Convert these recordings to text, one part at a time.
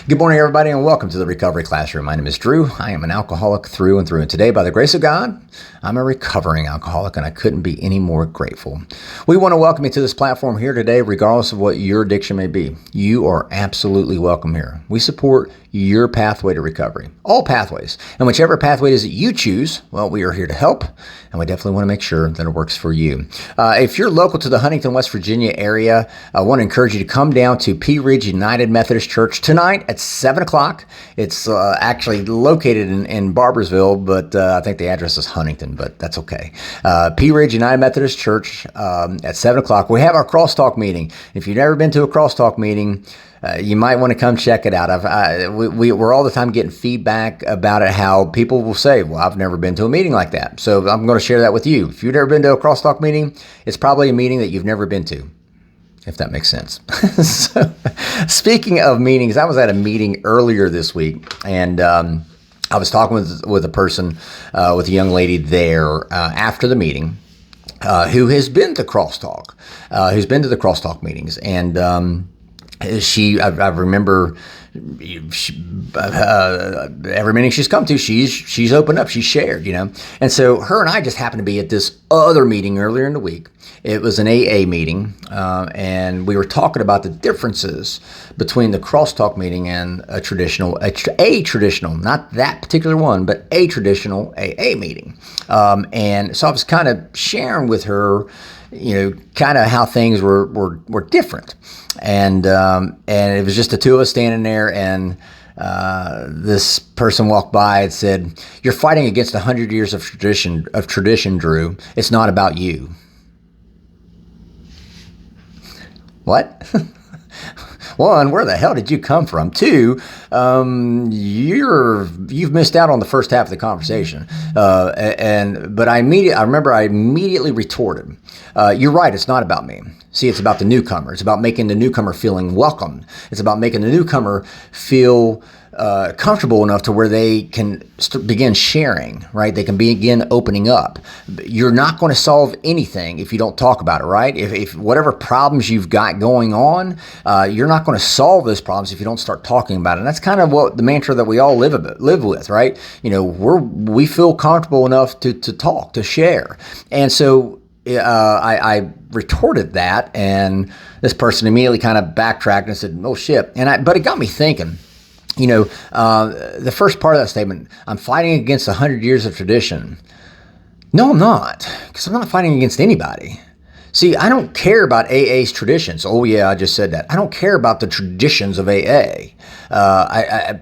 Good morning, everybody, and welcome to the Recovery Classroom. My name is Drew. I am an alcoholic through and through. And today, by the grace of God, I'm a recovering alcoholic, and I couldn't be any more grateful. We want to welcome you to this platform here today, regardless of what your addiction may be. You are absolutely welcome here. We support your pathway to recovery, all pathways. And whichever pathway it is that you choose, well, we are here to help, and we definitely want to make sure that it works for you. If you're local to the Huntington, West Virginia area, I want to encourage you to come down to Pea Ridge United Methodist Church tonight at 7 o'clock. It's actually located in Barbersville, but I think the address is Huntington, but that's okay. Pea Ridge United Methodist Church at 7 o'clock. We have our crosstalk meeting. If you've never been to a crosstalk meeting, you might want to come check it out. We're all the time getting feedback about it, how people will say, well, I've never been to a meeting like that. So I'm going to share that with you. If you've never been to a crosstalk meeting, it's probably a meeting that you've never been to, if that makes sense. So, speaking of meetings, I was at a meeting earlier this week, and I was talking with a person, with a young lady there after the meeting, who has been to crosstalk, who's been to the crosstalk meetings, and I remember every meeting she's come to, she's opened up, she's shared, and so her and I just happened to be at this other meeting earlier in the week. It was an AA meeting, and we were talking about the differences between the crosstalk meeting and a traditional, not that particular one, but a traditional AA meeting. And so I was kind of sharing with her, kind of how things were different. And it was just the two of us standing there, and this person walked by and said, "You're fighting against 100 years of tradition, Drew. It's not about you." What? One, where the hell did you come from? Two, you've missed out on the first half of the conversation. But I remember I immediately retorted, "You're right. It's not about me. See, it's about the newcomer. It's about making the newcomer feeling welcomed. It's about making the newcomer feel comfortable enough to where they can begin sharing, right? They can begin opening up. You're not going to solve anything if you don't talk about it, right? If whatever problems you've got going on, you're not going to solve those problems if you don't start talking about it." And that's kind of what the mantra that we all live with, right? We feel comfortable enough to talk, to share. And so I retorted that, and this person immediately kind of backtracked and said, "Oh shit." But it got me thinking. The first part of that statement, I'm fighting against 100 years of tradition. No, I'm not, because I'm not fighting against anybody. See, I don't care about AA's traditions. Oh yeah, I just said that. I don't care about the traditions of AA. I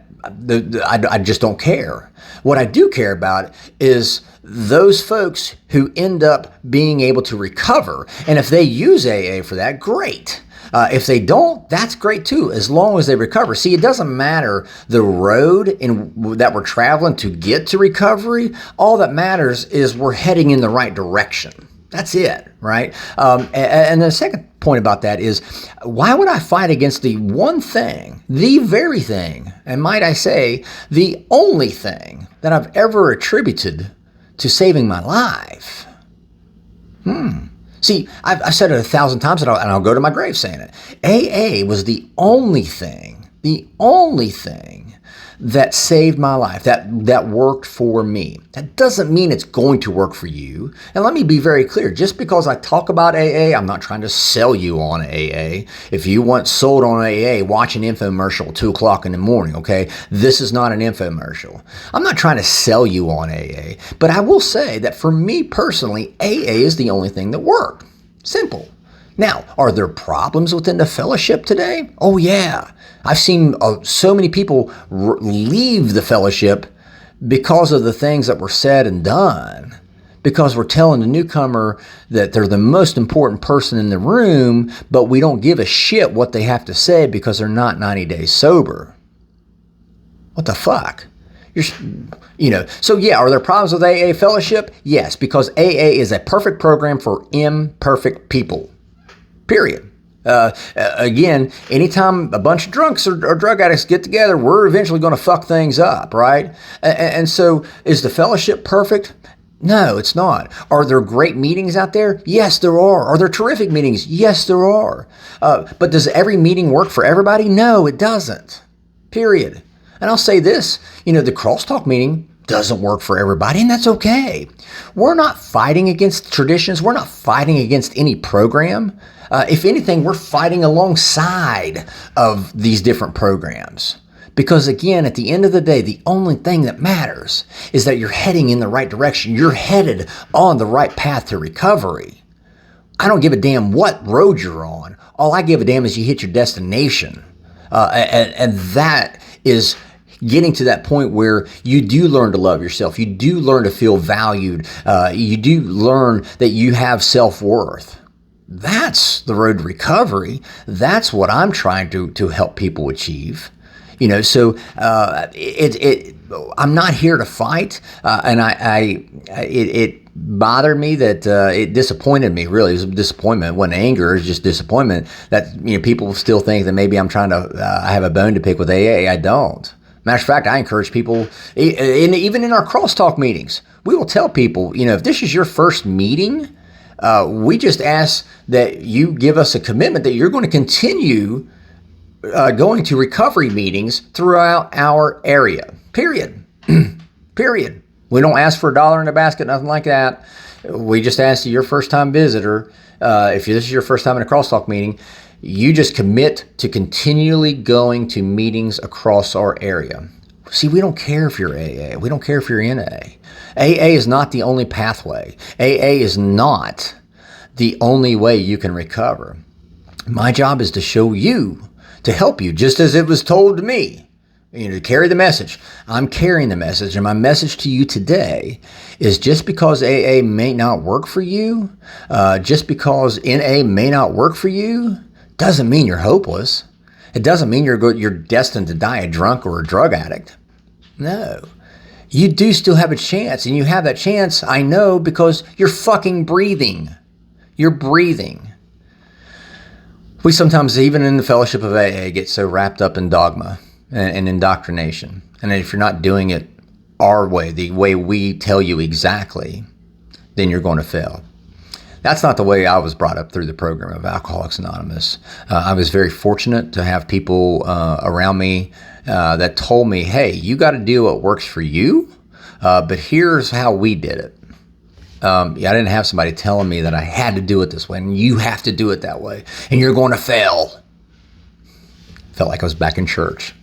just don't care. What I do care about is those folks who end up being able to recover. And if they use AA for that, great. If they don't, that's great too, as long as they recover. See, it doesn't matter the road that we're traveling to get to recovery. All that matters is we're heading in the right direction. That's it, right? And the second point about that is, why would I fight against the one thing, the very thing, and might I say, the only thing that I've ever attributed to saving my life? See, I've said it 1,000 times, and I'll go to my grave saying it. AA was the only thing that saved my life, that worked for me. That doesn't mean it's going to work for you. And let me be very clear. Just because I talk about AA, I'm not trying to sell you on AA. If you want sold on AA, watch an infomercial at 2 o'clock in the morning, okay? This is not an infomercial. I'm not trying to sell you on AA. But I will say that for me personally, AA is the only thing that worked. Simple. Now, are there problems within the fellowship today? Oh, yeah. I've seen so many people leave the fellowship because of the things that were said and done, because we're telling the newcomer that they're the most important person in the room, but we don't give a shit what they have to say because they're not 90 days sober. What the fuck? So yeah, are there problems with AA fellowship? Yes, because AA is a perfect program for imperfect people. Period. Again, anytime a bunch of drunks or drug addicts get together, we're eventually going to fuck things up, right? And so is the fellowship perfect? No, it's not. Are there great meetings out there? Yes, there are. Are there terrific meetings? Yes, there are. But does every meeting work for everybody? No, it doesn't. period. And I'll say this, the crosstalk meeting doesn't work for everybody, and that's okay. We're not fighting against traditions. We're not fighting against any program. If anything, we're fighting alongside of these different programs. Because again, at the end of the day, the only thing that matters is that you're heading in the right direction. You're headed on the right path to recovery. I don't give a damn what road you're on. All I give a damn is you hit your destination. And that is getting to that point where you do learn to love yourself. You do learn to feel valued. You do learn that you have self-worth. That's the road to recovery. That's what I'm trying to help people achieve. So I'm not here to fight, and it bothered me that it disappointed me. Really, it was a disappointment. It wasn't anger; it was just disappointment that people still think that maybe I'm trying to have a bone to pick with AA. I don't. Matter of fact, I encourage people, even in our crosstalk meetings, we will tell people, if this is your first meeting, we just ask that you give us a commitment that you're going to continue going to recovery meetings throughout our area, period. Period. We don't ask for a dollar in a basket, nothing like that. We just ask you, your first time visitor, if this is your first time in a crosstalk meeting, you just commit to continually going to meetings across our area. See, we don't care if you're AA. We don't care if you're NA. AA is not the only pathway. AA is not the only way you can recover. My job is to show you, to help you, just as it was told to me, to carry the message. I'm carrying the message, and my message to you today is just because AA may not work for you, just because NA may not work for you, doesn't mean you're hopeless. It doesn't mean you're destined to die a drunk or a drug addict. No. You do still have a chance, and you have that chance, I know, because you're fucking breathing. You're breathing. We sometimes, even in the fellowship of AA, get so wrapped up in dogma and indoctrination. And if you're not doing it our way, the way we tell you exactly, then you're going to fail. That's not the way I was brought up through the program of Alcoholics Anonymous. I was very fortunate to have people around me that told me, hey, you got to do what works for you, but here's how we did it. I didn't have somebody telling me that I had to do it this way, and you have to do it that way, and you're going to fail. Felt like I was back in church.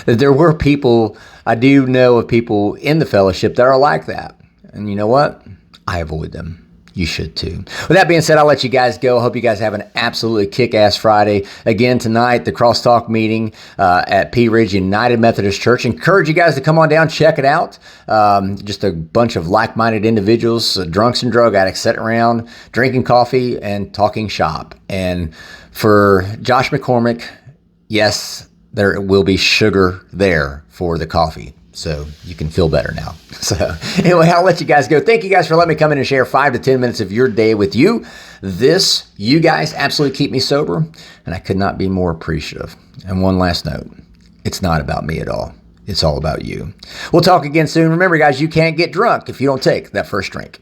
There were people, I do know of people in the fellowship that are like that. And you know what? I avoid them. You should too. With that being said, I'll let you guys go. I hope you guys have an absolutely kick-ass Friday. Again, tonight, the Crosstalk meeting at Pea Ridge United Methodist Church. Encourage you guys to come on down, check it out. Just a bunch of like-minded individuals, drunks and drug addicts, sitting around, drinking coffee and talking shop. And for Josh McCormick, yes, there will be sugar there for the coffee. So you can feel better now. So anyway, I'll let you guys go. Thank you guys for letting me come in and share 5 to 10 minutes of your day with you. You guys absolutely keep me sober, and I could not be more appreciative. And one last note, it's not about me at all. It's all about you. We'll talk again soon. Remember, guys, you can't get drunk if you don't take that first drink.